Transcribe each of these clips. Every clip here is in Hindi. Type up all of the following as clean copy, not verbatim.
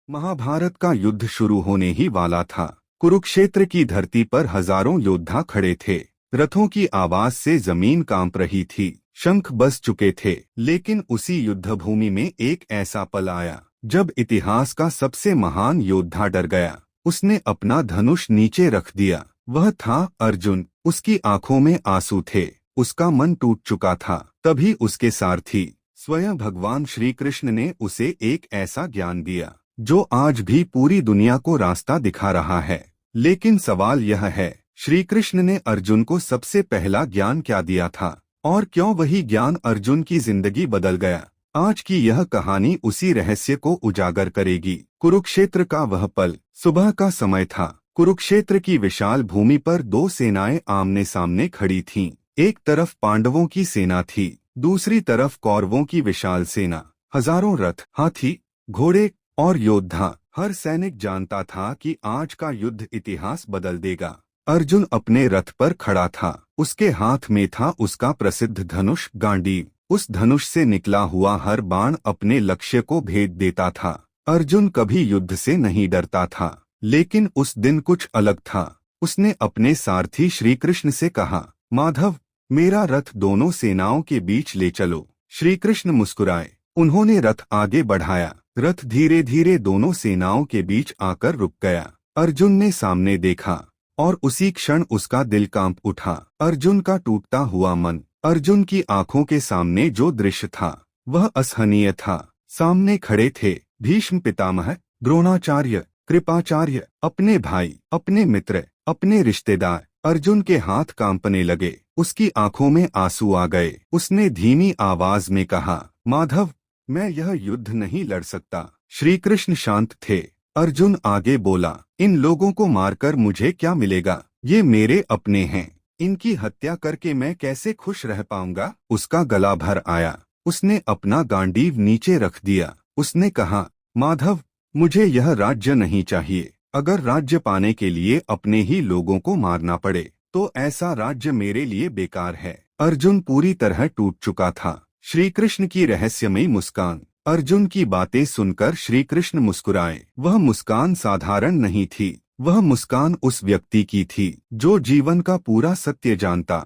महाभारत का युद्ध शुरू होने ही वाला था। कुरुक्षेत्र की धरती पर हजारों योद्धा खड़े थे। रथों की आवाज से जमीन कांप रही थी। शंख बज चुके थे। लेकिन उसी युद्ध भूमि में एक ऐसा पल आया जब इतिहास का सबसे महान योद्धा डर गया। उसने अपना धनुष नीचे रख दिया। वह था अर्जुन। उसकी आंखों में आंसू थे। उसका मन टूट चुका था। तभी उसके सारथी स्वयं भगवान श्री कृष्ण ने उसे एक ऐसा ज्ञान दिया जो आज भी पूरी दुनिया को रास्ता दिखा रहा है। लेकिन सवाल यह है, श्री कृष्ण ने अर्जुन को सबसे पहला ज्ञान क्या दिया था और क्यों वही ज्ञान अर्जुन की जिंदगी बदल गया? आज की यह कहानी उसी रहस्य को उजागर करेगी। कुरुक्षेत्र का वह पल। सुबह का समय था। कुरुक्षेत्र की विशाल भूमि पर दो सेनाएं आमने सामने खड़ी थीं। एक तरफ पांडवों की सेना थी, दूसरी तरफ कौरवों की विशाल सेना। हजारों रथ, हाथी, घोड़े और योद्धा। हर सैनिक जानता था कि आज का युद्ध इतिहास बदल देगा। अर्जुन अपने रथ पर खड़ा था। उसके हाथ में था उसका प्रसिद्ध धनुष गांडीव। उस धनुष से निकला हुआ हर बाण अपने लक्ष्य को भेद देता था। अर्जुन कभी युद्ध से नहीं डरता था, लेकिन उस दिन कुछ अलग था। उसने अपने सारथी श्री कृष्ण से कहा, माधव, मेरा रथ दोनों सेनाओं के बीच ले चलो। श्री कृष्ण मुस्कुराए। उन्होंने रथ आगे बढ़ाया। रथ धीरे धीरे दोनों सेनाओं के बीच आकर रुक गया। अर्जुन ने सामने देखा और उसी क्षण उसका दिल कांप उठा। अर्जुन का टूटता हुआ मन। अर्जुन की आंखों के सामने जो दृश्य था वह असहनीय था। सामने खड़े थे भीष्म पितामह, द्रोणाचार्य, कृपाचार्य, अपने भाई, अपने मित्र, अपने रिश्तेदार। अर्जुन के हाथ कांपने लगे। उसकी आंखों में आंसू आ गए। उसने धीमी आवाज में कहा, माधव, मैं यह युद्ध नहीं लड़ सकता। श्री कृष्ण शांत थे। अर्जुन आगे बोला, इन लोगों को मारकर मुझे क्या मिलेगा? ये मेरे अपने हैं। इनकी हत्या करके मैं कैसे खुश रह पाऊंगा? उसका गला भर आया। उसने अपना गांडीव नीचे रख दिया। उसने कहा, माधव, मुझे यह राज्य नहीं चाहिए। अगर राज्य पाने के लिए अपने ही लोगों को मारना पड़े तो ऐसा राज्य मेरे लिए बेकार है। अर्जुन पूरी तरह टूट चुका था। श्री कृष्ण की रहस्यमयी मुस्कान। अर्जुन की बातें सुनकर श्री कृष्ण मुस्कुराए। वह मुस्कान साधारण नहीं थी। वह मुस्कान उस व्यक्ति की थी जो जीवन का पूरा सत्य जानता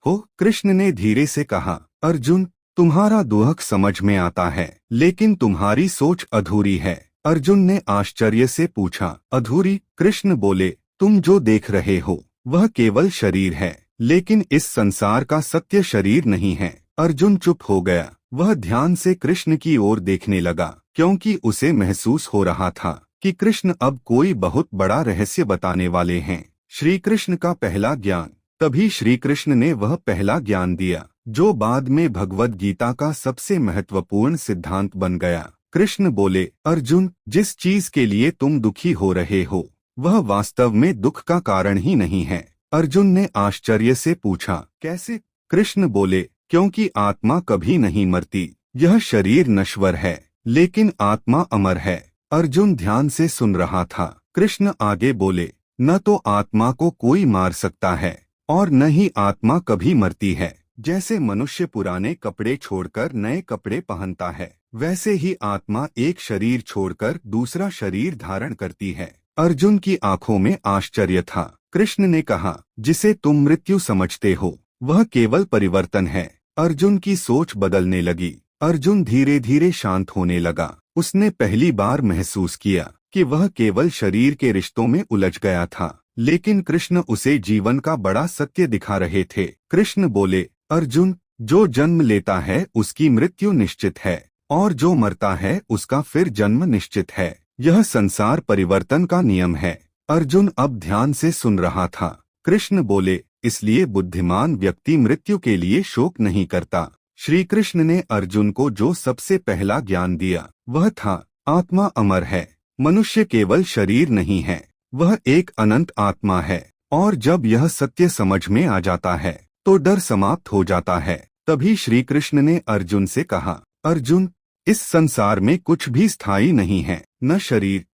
हो। कृष्ण ने धीरे से कहा, अर्जुन, तुम्हारा दुख समझ में आता है, लेकिन तुम्हारी सोच अधूरी है। अर्जुन ने आश्चर्य से पूछा, अधूरी? कृष्ण बोले, तुम जो देख रहे हो वह केवल शरीर है, लेकिन इस संसार का सत्य शरीर नहीं है। अर्जुन चुप हो गया। वह ध्यान से कृष्ण की ओर देखने लगा, क्योंकि उसे महसूस हो रहा था कि कृष्ण अब कोई बहुत बड़ा रहस्य बताने वाले हैं। श्री कृष्ण का पहला ज्ञान। तभी श्री कृष्ण ने वह पहला ज्ञान दिया जो बाद में भगवद गीता का सबसे महत्वपूर्ण सिद्धांत बन गया। कृष्ण बोले, अर्जुन, जिस चीज के लिए तुम दुखी हो रहे हो वह वास्तव में दुख का कारण ही नहीं है। अर्जुन ने आश्चर्य से पूछा, कैसे? कृष्ण बोले, क्योंकि आत्मा कभी नहीं मरती। यह शरीर नश्वर है, लेकिन आत्मा अमर है। अर्जुन ध्यान से सुन रहा था। कृष्ण आगे बोले, न तो आत्मा को कोई मार सकता है और न ही आत्मा कभी मरती है। जैसे मनुष्य पुराने कपड़े छोड़कर नए कपड़े पहनता है, वैसे ही आत्मा एक शरीर छोड़कर दूसरा शरीर धारण करती है। अर्जुन की आंखों में आश्चर्य था। कृष्ण ने कहा, जिसे तुम मृत्यु समझते हो वह केवल परिवर्तन है। अर्जुन की सोच बदलने लगी। अर्जुन धीरे धीरे शांत होने लगा। उसने पहली बार महसूस किया कि वह केवल शरीर के रिश्तों में उलझ गया था, लेकिन कृष्ण उसे जीवन का बड़ा सत्य दिखा रहे थे। कृष्ण बोले, अर्जुन, जो जन्म लेता है उसकी मृत्यु निश्चित है और जो मरता है उसका फिर जन्म निश्चित है। यह संसार परिवर्तन का नियम है। अर्जुन अब ध्यान से सुन रहा था। कृष्ण बोले, इसलिए बुद्धिमान व्यक्ति मृत्यु के लिए शोक नहीं करता। श्री कृष्ण ने अर्जुन को जो सबसे पहला ज्ञान दिया वह था, आत्मा अमर है। मनुष्य केवल शरीर नहीं है, वह एक अनंत आत्मा है। और जब यह सत्य समझ में आ जाता है तो डर समाप्त हो जाता है। तभी श्री कृष्ण ने अर्जुन से कहा, अर्जुन, इस संसार में कुछ भी स्थायी नहीं है, न शरीर,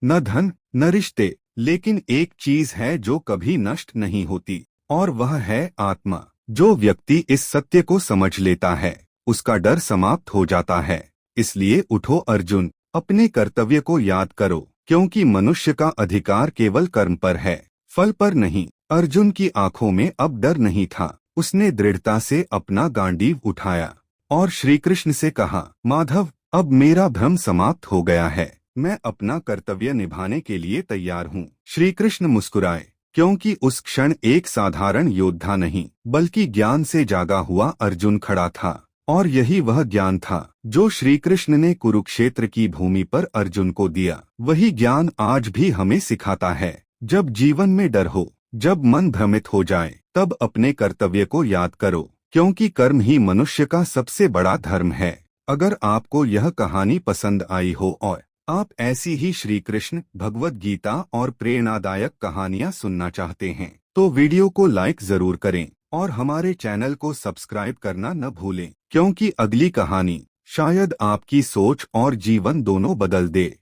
न धन, न रिश्ते, लेकिन एक चीज है जो कभी नष्ट नहीं होती, और वह है आत्मा। जो व्यक्ति इस सत्य को समझ लेता है उसका डर समाप्त हो जाता है। इसलिए उठो अर्जुन, अपने कर्तव्य को याद करो, क्योंकि मनुष्य का अधिकार केवल कर्म पर है, फल पर नहीं। अर्जुन की आंखों में अब डर नहीं था। उसने दृढ़ता से अपना गांडीव उठाया और श्री कृष्ण से कहा, माधव, अब मेरा भ्रम समाप्त हो गया है। मैं अपना कर्तव्य निभाने के लिए तैयार हूँ। श्री कृष्ण मुस्कुराए, क्योंकि उस क्षण एक साधारण योद्धा नहीं बल्कि ज्ञान से जागा हुआ अर्जुन खड़ा था। और यही वह ज्ञान था जो श्री कृष्ण ने कुरुक्षेत्र की भूमि पर अर्जुन को दिया। वही ज्ञान आज भी हमें सिखाता है, जब जीवन में डर हो, जब मन भ्रमित हो जाए, तब अपने कर्तव्य को याद करो, क्योंकि कर्म ही मनुष्य का सबसे बड़ा धर्म है। अगर आपको यह कहानी पसंद आई हो और आप ऐसी ही श्री कृष्ण, भगवद गीता और प्रेरणादायक कहानियाँ सुनना चाहते हैं, तो वीडियो को लाइक जरूर करें और हमारे चैनल को सब्सक्राइब करना न भूलें, क्योंकि अगली कहानी शायद आपकी सोच और जीवन दोनों बदल दे।